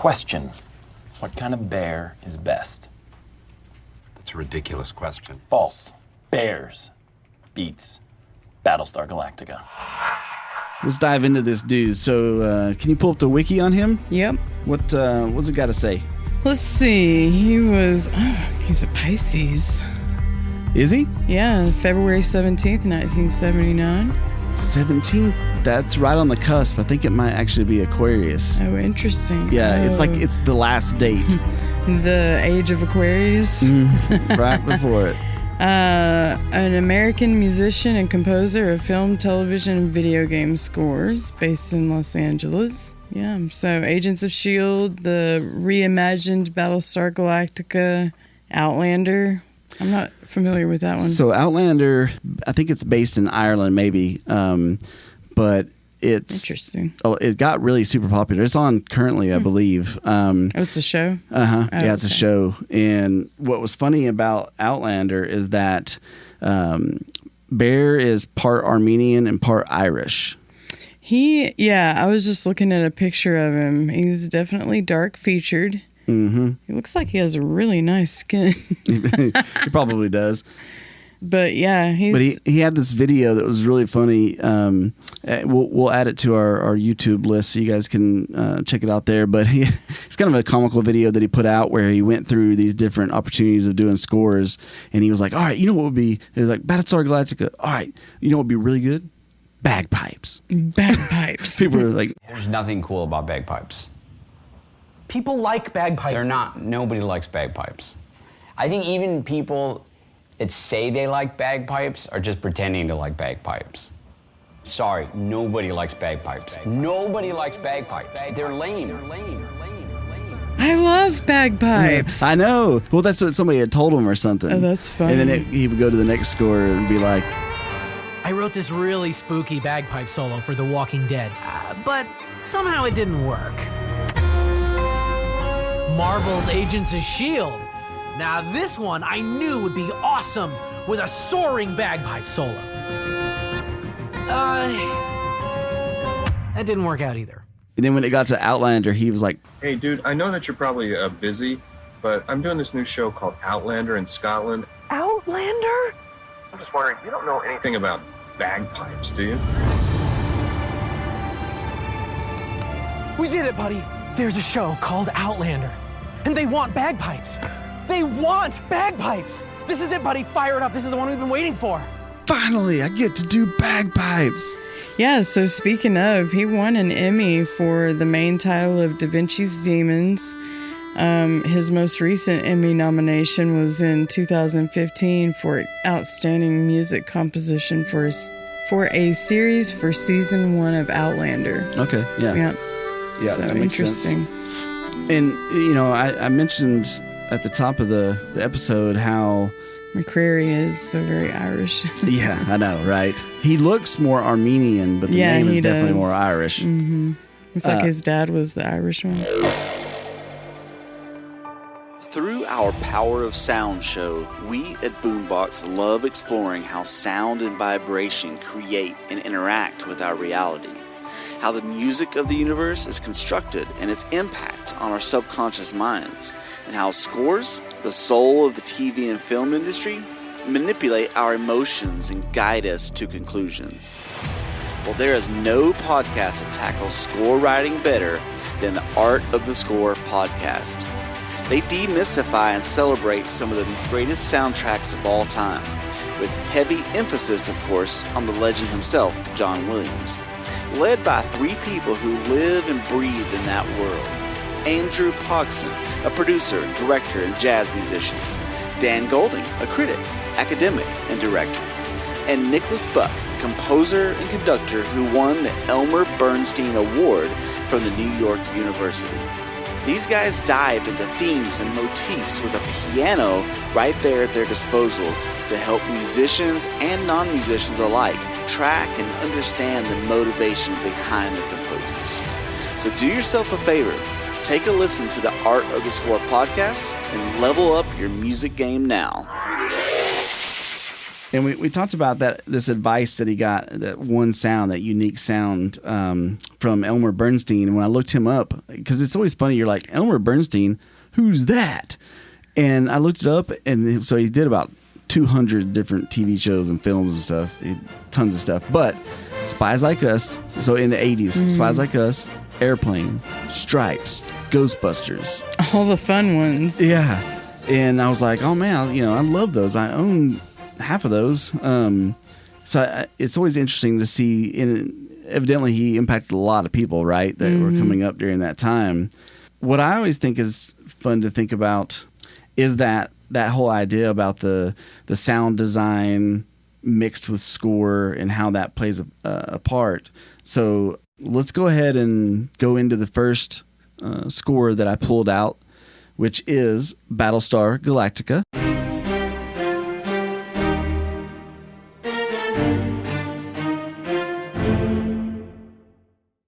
Question. What kind of bear is best? That's a ridiculous question. False. Bears beats Battlestar Galactica. Let's dive into this dude. So, can you pull up the wiki on him? Yep. What's it got to say? Let's see. He's a Pisces. Is he? Yeah, February 17th, 1979. 17th? That's right on the cusp. I think it might actually be Aquarius. Oh, interesting. Yeah, it's the last date. The age of Aquarius. Right before it. An American musician and composer of film, television, and video game scores based in Los Angeles. Yeah, so Agents of S.H.I.E.L.D., the reimagined Battlestar Galactica, Outlander. I'm not familiar with that one. So Outlander, I think it's based in Ireland maybe, but it's... Interesting. Oh, it got really super popular. It's on currently, I believe. It's a show? Uh-huh. Yeah, it's a show. And what was funny about Outlander is that Bear is part Armenian and part Irish. I was just looking at a picture of him. He's definitely dark-featured. Mm-hmm. He looks like he has a really nice skin. He probably does. But yeah, he had this video that was really funny. We'll add it to our YouTube list so you guys can check it out there. But it's kind of a comical video that he put out where he went through these different opportunities of doing scores, and he was like, "All right, you know what would be?" It was like Battlestar Galactica. All right, you know what would be really good? Bagpipes. Bagpipes. People are like, "There's nothing cool about bagpipes." People like bagpipes. Nobody likes bagpipes. I think even people that say they like bagpipes are just pretending to like bagpipes. Sorry, nobody likes bagpipes. Nobody likes bagpipes. They're lame. I love bagpipes. I know. Well, that's what somebody had told him or something. Oh, that's funny. And then he would go to the next score and be like, I wrote this really spooky bagpipe solo for The Walking Dead, but somehow it didn't work. Marvel's Agents of S.H.I.E.L.D. Now this one I knew would be awesome with a soaring bagpipe solo. That didn't work out either. And then when it got to Outlander, he was like, "Hey, dude, I know that you're probably busy, but I'm doing this new show called Outlander in Scotland." Outlander? I'm just wondering, you don't know anything about bagpipes, do you? We did it, buddy. There's a show called Outlander, and they want bagpipes. They want bagpipes. This is it, buddy. Fire it up. This is the one we've been waiting for. Finally, I get to do bagpipes. Yeah, so speaking of, he won an Emmy for the main title of Da Vinci's Demons. His most recent Emmy nomination was in 2015 for Outstanding Music Composition for a series for season 1 of Outlander. Okay, yeah. Yeah, so that makes interesting. Sense. And, you know, I mentioned at the top of the episode how McCreary is so very Irish. Yeah, I know, right? He looks more Armenian, but the name is definitely more Irish. Mm-hmm. It's like his dad was the Irish one. Through our Power of Sound show, we at Boombox love exploring how sound and vibration create and interact with our reality, how the music of the universe is constructed and its impact on our subconscious minds, and how scores, the soul of the TV and film industry, manipulate our emotions and guide us to conclusions. Well, there is no podcast that tackles score writing better than the Art of the Score podcast. They demystify and celebrate some of the greatest soundtracks of all time, with heavy emphasis, of course, on the legend himself, John Williams. Led by 3 people who live and breathe in that world. Andrew Pogson, a producer, director, and jazz musician. Dan Golding, a critic, academic, and director. And Nicholas Buck, composer and conductor who won the Elmer Bernstein Award from the New York University. These guys dive into themes and motifs with a piano right there at their disposal to help musicians and non-musicians alike track and understand the motivation behind the composers. So do yourself a favor, take a listen to the Art of the Score podcast and level up your music game now. And we talked about this advice that he got, that one sound, that unique sound from Elmer Bernstein. And when I looked him up, because it's always funny, you're like, Elmer Bernstein, who's that? And I looked it up, and so he did about 200 different TV shows and films and stuff, tons of stuff. But Spies Like Us, so in the 80s, Spies Like Us, Airplane, Stripes, Ghostbusters. All the fun ones. Yeah. And I was like, oh man, I love those. I own half of those. So it's always interesting to see. Evidently, he impacted a lot of people, right, that were coming up during that time. What I always think is fun to think about is that whole idea about the sound design mixed with score and how that plays a part. So let's go ahead and go into the first score that I pulled out, which is Battlestar Galactica.